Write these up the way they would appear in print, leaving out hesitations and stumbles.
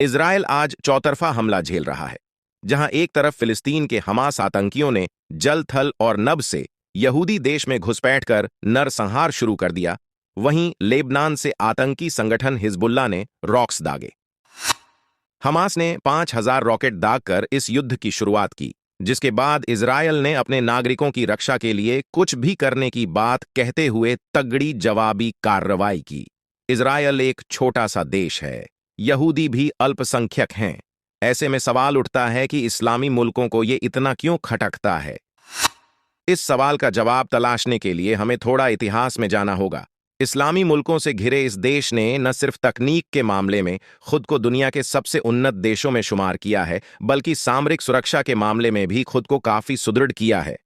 Israel आज चौतरफा हमला झेल रहा है, जहां एक तरफ फिलिस्तीन के हमास आतंकियों ने जल थल और नभ से यहूदी देश में घुसपैठ कर नरसंहार शुरू कर दिया, वहीं लेबनान से आतंकी संगठन हिजबुल्ला ने रॉक्स दागे। हमास ने 5,000 रॉकेट दागकर इस युद्ध की शुरुआत की, जिसके बाद इजरायल ने अपने नागरिकों की रक्षा के लिए कुछ भी करने की बात कहते हुए तगड़ी जवाबी कार्रवाई की। इजरायल एक छोटा सा देश है, यहूदी भी अल्पसंख्यक हैं। ऐसे में सवाल उठता है कि इस्लामी मुल्कों को ये इतना क्यों खटकता है। इस सवाल का जवाब तलाशने के लिए हमें थोड़ा इतिहास में जाना होगा। इस्लामी मुल्कों से घिरे इस देश ने न सिर्फ तकनीक के मामले में खुद को दुनिया के सबसे उन्नत देशों में शुमार किया है, बल्कि सामरिक सुरक्षा के मामले में भी खुद को काफी सुदृढ़ किया है।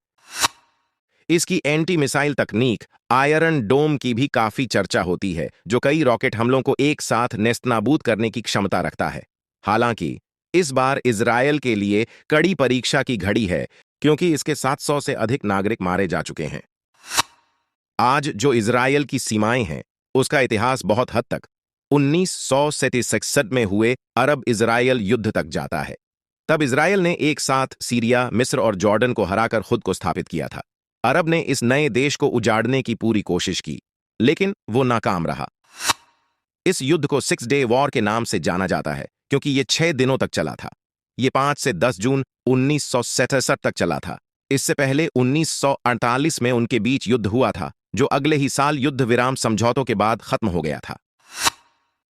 इसकी एंटी मिसाइल तकनीक आयरन डोम की भी काफी चर्चा होती है, जो कई रॉकेट हमलों को एक साथ नेस्तनाबूद करने की क्षमता रखता है। हालांकि इस बार इजरायल के लिए कड़ी परीक्षा की घड़ी है, क्योंकि इसके 700 से अधिक नागरिक मारे जा चुके हैं। आज जो इजरायल की सीमाएं हैं, उसका इतिहास बहुत हद तक 1967 में हुए अरब इजरायल युद्ध तक जाता है। तब इजरायल ने एक साथ सीरिया, मिस्र और जॉर्डन को हराकर खुद को स्थापित किया था। अरब ने इस नए देश को उजाड़ने की पूरी कोशिश की, लेकिन वो नाकाम रहा। इस युद्ध को 6 डे वॉर के नाम से जाना जाता है, क्योंकि ये 6 दिनों तक चला था। ये 5 से 10 जून 1967 तक चला था। इससे पहले 1948 में उनके बीच युद्ध हुआ था, जो अगले ही साल युद्ध विराम समझौतों के बाद खत्म हो गया था।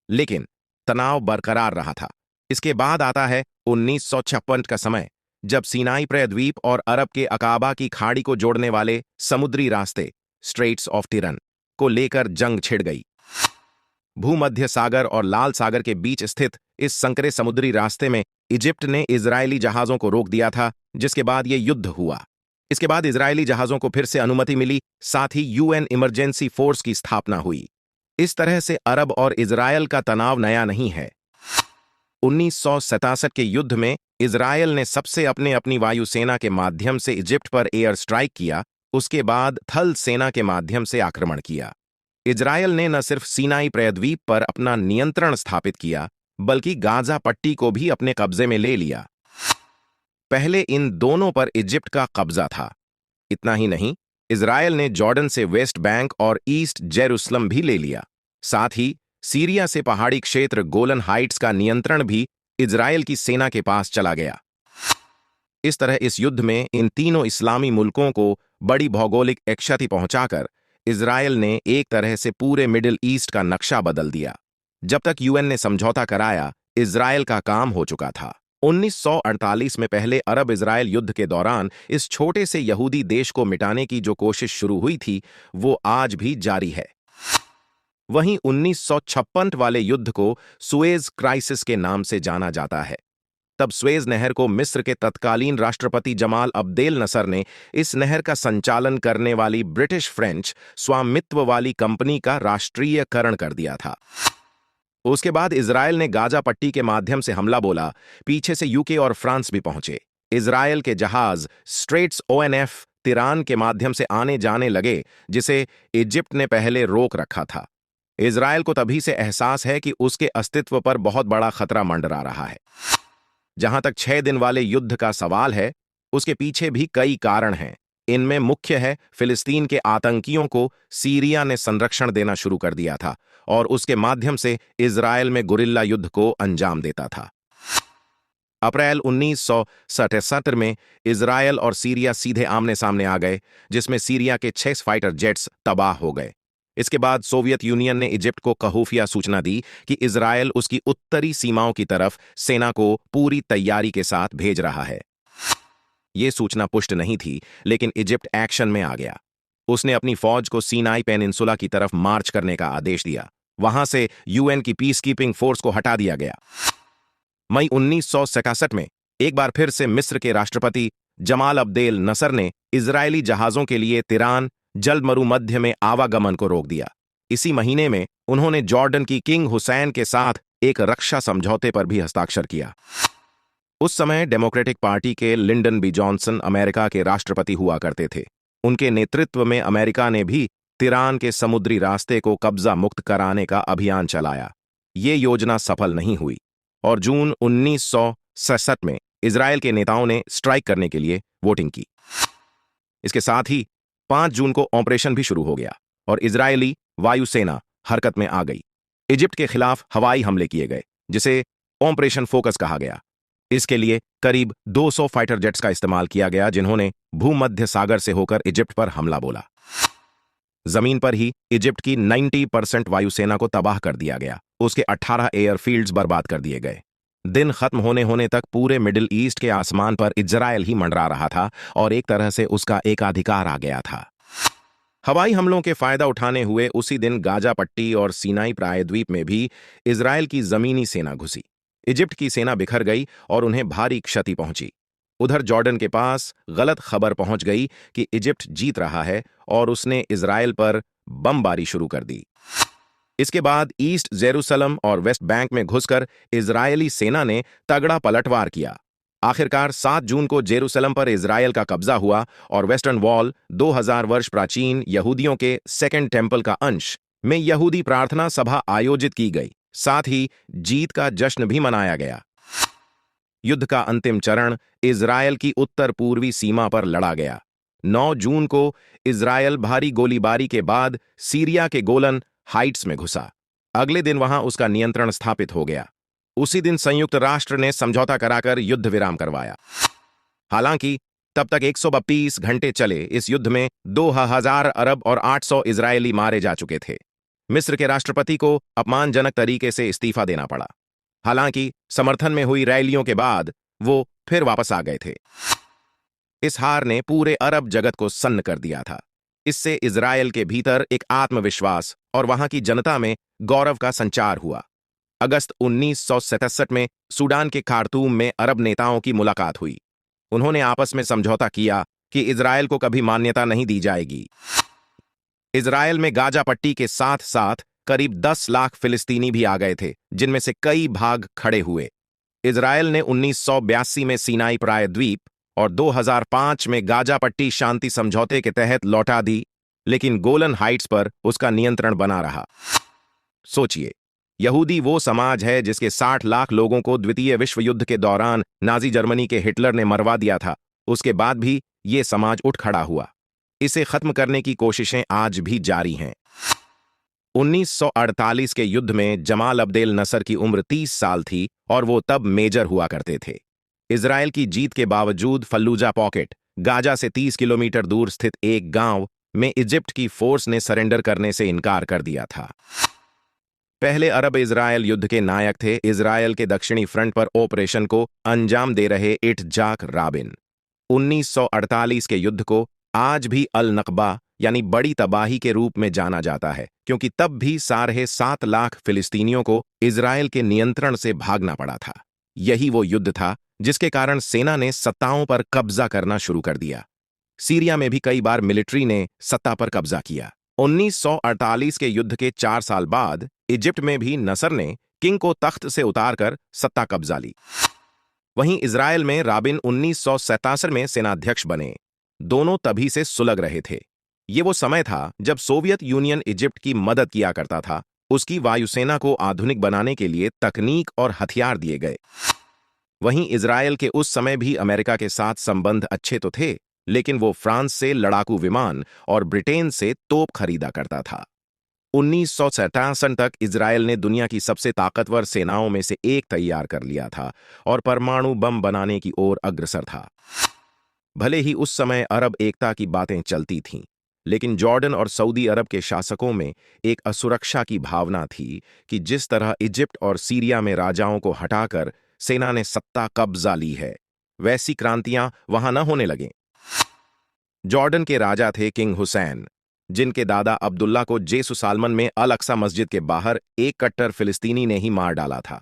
लेकिन तनाव बरकरार रहा था। इसके बाद आता है 1956 का समय, जब सीनाई प्रायद्वीप और अरब के अकाबा की खाड़ी को जोड़ने वाले समुद्री रास्ते स्ट्रेट्स ऑफ टिरन को लेकर जंग छिड़ गई। भूमध्य सागर और लाल सागर के बीच स्थित इस संकरे समुद्री रास्ते में इजिप्ट ने इजरायली जहाजों को रोक दिया था, जिसके बाद यह युद्ध हुआ। इसके बाद इजरायली जहाजों को फिर से अनुमति मिली, साथ ही यूएन इमरजेंसी फोर्स की स्थापना हुई। इस तरह से अरब और इजरायल का तनाव नया नहीं है। 1967 के युद्ध में इजरायल ने सबसे अपनी वायुसेना के माध्यम से इजिप्ट पर एयर स्ट्राइक किया, उसके बाद थल सेना के माध्यम से आक्रमण किया। इजरायल ने न सिर्फ सीनाई प्रायद्वीप पर अपना नियंत्रण स्थापित किया, बल्कि गाजा पट्टी को भी अपने कब्जे में ले लिया। पहले इन दोनों पर इजिप्ट का कब्जा था। इतना ही नहीं, इजरायल ने जॉर्डन से वेस्ट बैंक और ईस्ट जेरूसलम भी ले लिया। साथ ही सीरिया से पहाड़ी क्षेत्र गोलन हाइट्स का नियंत्रण भी इजरायल की सेना के पास चला गया। इस तरह इस युद्ध में इन तीनों इस्लामी मुल्कों को बड़ी भौगोलिक क्षति पहुंचाकर इजरायल ने एक तरह से पूरे मिडिल ईस्ट का नक्शा बदल दिया। जब तक यूएन ने समझौता कराया, इजरायल का काम हो चुका था। 1948 में पहले अरब इजरायल युद्ध के दौरान इस छोटे से यहूदी देश को मिटाने की जो कोशिश शुरू हुई थी, वो आज भी जारी है। वहीं 1956 वाले युद्ध को सुएज क्राइसिस के नाम से जाना जाता है। तब सुएज नहर को मिस्र के तत्कालीन राष्ट्रपति जमाल अब्देल नसर ने इस नहर का संचालन करने वाली ब्रिटिश फ्रेंच स्वामित्व वाली कंपनी का राष्ट्रीयकरण कर दिया था। उसके बाद इजरायल ने गाजा पट्टी के माध्यम से हमला बोला। पीछे से यूके और फ्रांस भी पहुंचे। इजरायल के जहाज स्ट्रेट्स ओएनएफ तिरान के माध्यम से आने जाने लगे, जिसे इजिप्ट ने पहले रोक रखा था। इजरायल को तभी से एहसास है कि उसके अस्तित्व पर बहुत बड़ा खतरा मंडरा रहा है। जहां तक 6 दिन वाले युद्ध का सवाल है, उसके पीछे भी कई कारण हैं। इनमें मुख्य है फिलिस्तीन के आतंकियों को सीरिया ने संरक्षण देना शुरू कर दिया था और उसके माध्यम से इजरायल में गुरिल्ला युद्ध को अंजाम देता था। अप्रैल 1967 में इजरायल और सीरिया सीधे आमने सामने आ गए, जिसमें सीरिया के 6 फाइटर जेट्स तबाह हो गए। इसके बाद सोवियत यूनियन ने इजिप्ट को खुफिया सूचना दी कि इजरायल उसकी उत्तरी सीमाओं की तरफ सेना को पूरी तैयारी के साथ भेज रहा है। यह सूचना पुष्ट नहीं थी, लेकिन इजिप्ट एक्शन में आ गया। उसने अपनी फौज को सीनाई पेनिनसुला की तरफ मार्च करने का आदेश दिया। वहां से यूएन की पीस कीपिंग फोर्स को हटा दिया गया। मई 1967 में एक बार फिर से मिस्र के राष्ट्रपति जमाल अब्देल नसर ने इजरायली जहाजों के लिए तिरान जलमरुमध्य में आवागमन को रोक दिया। इसी महीने में उन्होंने जॉर्डन की किंग हुसैन के साथ एक रक्षा समझौते पर भी हस्ताक्षर किया। उस समय डेमोक्रेटिक पार्टी के लिंडन बी जॉनसन अमेरिका के राष्ट्रपति हुआ करते थे। उनके नेतृत्व में अमेरिका ने भी तिरान के समुद्री रास्ते को कब्जा मुक्त कराने का अभियान चलाया। ये योजना सफल नहीं हुई। और जून 1967 में इजरायल के नेताओं ने स्ट्राइक करने के लिए वोटिंग की। इसके साथ ही 5 जून को ऑपरेशन भी शुरू हो गया और इजरायली वायुसेना हरकत में आ गई। इजिप्ट के खिलाफ हवाई हमले किए गए, जिसे ऑपरेशन फोकस कहा गया। इसके लिए करीब 200 फाइटर जेट्स का इस्तेमाल किया गया, जिन्होंने भूमध्य सागर से होकर इजिप्ट पर हमला बोला। जमीन पर ही इजिप्ट की 90% वायुसेना को तबाह कर दिया गया। उसके 18 एयरफील्ड्स बर्बाद कर दिए गए। दिन खत्म होने तक पूरे मिडिल ईस्ट के आसमान पर इजरायल ही मंडरा रहा था और एक तरह से उसका एकाधिकार आ गया था। हवाई हमलों के फायदा उठाने हुए उसी दिन गाजा पट्टी और सीनाई प्रायद्वीप में भी इजरायल की जमीनी सेना घुसी। इजिप्ट की सेना बिखर गई और उन्हें भारी क्षति पहुंची। उधर जॉर्डन के पास गलत खबर पहुंच गई कि इजिप्ट जीत रहा है और उसने इजरायल पर बमबारी शुरू कर दी। इसके बाद ईस्ट जेरूसलम और वेस्ट बैंक में घुसकर इजरायली सेना ने तगड़ा पलटवार किया। आखिरकार 7 जून को जेरूसलम पर इजरायल का कब्जा हुआ और वेस्टर्न वॉल 2000 वर्ष प्राचीन यहूदियों के सेकेंड टेम्पल का अंश में यहूदी प्रार्थना सभा आयोजित की गई। साथ ही जीत का जश्न भी मनाया गया। युद्ध का अंतिम चरण इजरायल की उत्तर पूर्वी सीमा पर लड़ा गया। 9 जून को इजरायल भारी गोलीबारी के बाद सीरिया के गोलन हाइट्स में घुसा। अगले दिन वहां उसका नियंत्रण स्थापित हो गया। उसी दिन संयुक्त राष्ट्र ने समझौता कराकर युद्ध विराम करवाया। हालांकि तब तक 132 घंटे चले इस युद्ध में 2000 अरब और 800 इजरायली मारे जा चुके थे। मिस्र के राष्ट्रपति को अपमानजनक तरीके से इस्तीफा देना पड़ा। हालांकि समर्थन में हुई रैलियों के बाद वो फिर वापस आ गए थे। इस हार ने पूरे अरब जगत को सन्न कर दिया था। इससे इजरायल के भीतर एक आत्मविश्वास और वहां की जनता में गौरव का संचार हुआ। अगस्त 1967 में सूडान के खार्तूम में अरब नेताओं की मुलाकात हुई। उन्होंने आपस में समझौता किया कि इजरायल को कभी मान्यता नहीं दी जाएगी। इजरायल में गाजा पट्टी के साथ साथ करीब 10 लाख फिलिस्तीनी भी आ गए थे, जिनमें से कई भाग खड़े हुए। इजरायल ने 1982 में सीनाई प्रायद्वीप और 2005 में गाजा पट्टी शांति समझौते के तहत लौटा दी, लेकिन गोलन हाइट्स पर उसका नियंत्रण बना रहा। सोचिए, यहूदी वो समाज है जिसके 60 लाख लोगों को द्वितीय विश्व युद्ध के दौरान नाजी जर्मनी के हिटलर ने मरवा दिया था। उसके बाद भी ये समाज उठ खड़ा हुआ। इसे खत्म करने की कोशिशें आज भी जारी हैं। 1948 के युद्ध में जमाल अब्देल नसर की उम्र 30 साल थी और वो तब मेजर हुआ करते थे। इजरायल की जीत के बावजूद फल्लूजा पॉकेट, गाजा से 30 किलोमीटर दूर स्थित एक गांव में इजिप्ट की फोर्स ने सरेंडर करने से इनकार कर दिया था। पहले अरब इजरायल युद्ध के नायक थे इजरायल के दक्षिणी फ्रंट पर ऑपरेशन को अंजाम दे रहे इट्जाक राबिन। 1948 के युद्ध को आज भी अल नकबा यानी बड़ी तबाही के रूप में जाना जाता है, क्योंकि तब भी 7.5 लाख फिलिस्तीनियों को इजरायल के नियंत्रण से भागना पड़ा था। यही वो युद्ध था जिसके कारण सेना ने सत्ताओं पर कब्जा करना शुरू कर दिया। सीरिया में भी कई बार मिलिट्री ने सत्ता पर कब्जा किया। 1948 के युद्ध के 4 साल बाद इजिप्ट में भी नसर ने किंग को तख्त से उतारकर सत्ता कब्जा ली। वहीं इजरायल में राबिन 1967 में सेनाध्यक्ष बने। दोनों तभी से सुलग रहे थे। ये वो समय था जब सोवियत यूनियन इजिप्ट की मदद किया करता था। उसकी वायुसेना को आधुनिक बनाने के लिए तकनीक और हथियार दिए गए। वहीं इजरायल के उस समय भी अमेरिका के साथ संबंध अच्छे तो थे, लेकिन वो फ्रांस से लड़ाकू विमान और ब्रिटेन से तोप खरीदा करता था। 1967 तक इजरायल ने दुनिया की सबसे ताकतवर सेनाओं में से एक तैयार कर लिया था और परमाणु बम बनाने की ओर अग्रसर था। भले ही उस समय अरब एकता की बातें चलती थीं, लेकिन जॉर्डन और सऊदी अरब के शासकों में एक असुरक्षा की भावना थी कि जिस तरह इजिप्ट और सीरिया में राजाओं को हटाकर सेना ने सत्ता कब्जा ली है, वैसी क्रांतियां वहां न होने लगें। जॉर्डन के राजा थे किंग हुसैन, जिनके दादा अब्दुल्ला को जेरूसलम में अल अक्सा मस्जिद के बाहर एक कट्टर फिलिस्तीनी ने ही मार डाला था।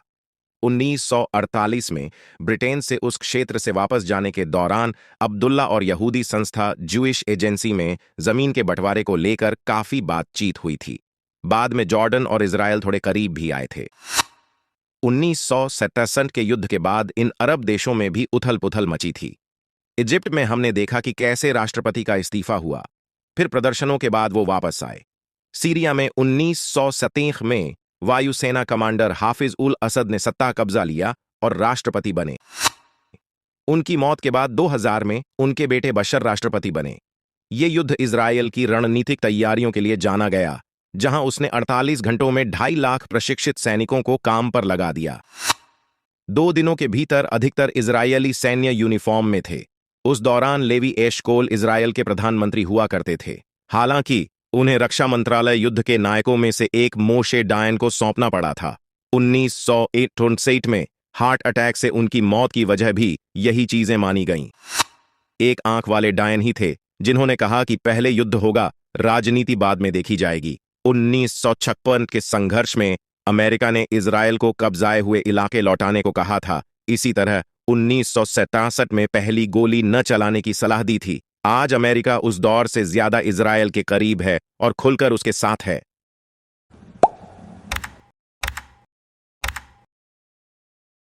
1948 में ब्रिटेन से उस क्षेत्र से वापस जाने के दौरान अब्दुल्ला और यहूदी संस्था ज्यूइश एजेंसी में जमीन के बंटवारे को लेकर काफी बातचीत हुई थी। बाद में जॉर्डन और इजरायल थोड़े करीब भी आए थे। 1967 के युद्ध के बाद इन अरब देशों में भी उथल पुथल मची थी। इजिप्ट में हमने देखा कि कैसे राष्ट्रपति का इस्तीफा हुआ, फिर प्रदर्शनों के बाद वो वापस आए। सीरिया में 1967 में वायुसेना कमांडर हाफिज उल असद ने सत्ता कब्जा लिया और राष्ट्रपति बने। उनकी मौत के बाद 2000 में उनके बेटे बशर राष्ट्रपति बने। ये युद्ध इजरायल की रणनीतिक तैयारियों के लिए जाना गया, जहां उसने 48 घंटों में 2.5 लाख प्रशिक्षित सैनिकों को काम पर लगा दिया। 2 दिनों के भीतर अधिकतर इजरायली सैन्य यूनिफॉर्म में थे। उस दौरान लेवी एशकोल इजरायल के प्रधानमंत्री हुआ करते थे। हालांकि उन्हें रक्षा मंत्रालय युद्ध के नायकों में से एक मोशे डायन को सौंपना पड़ा था। 1968 में हार्ट अटैक से उनकी मौत की वजह भी यही चीजें मानी गईं। एक आंख वाले डायन ही थे जिन्होंने कहा कि पहले युद्ध होगा, राजनीति बाद में देखी जाएगी। 1956 के संघर्ष में अमेरिका ने इजरायल को कब्जाए हुए इलाके लौटाने को कहा था। इसी तरह 1967 में पहली गोली न चलाने की सलाह दी थी। आज अमेरिका उस दौर से ज्यादा इजरायल के करीब है और खुलकर उसके साथ है।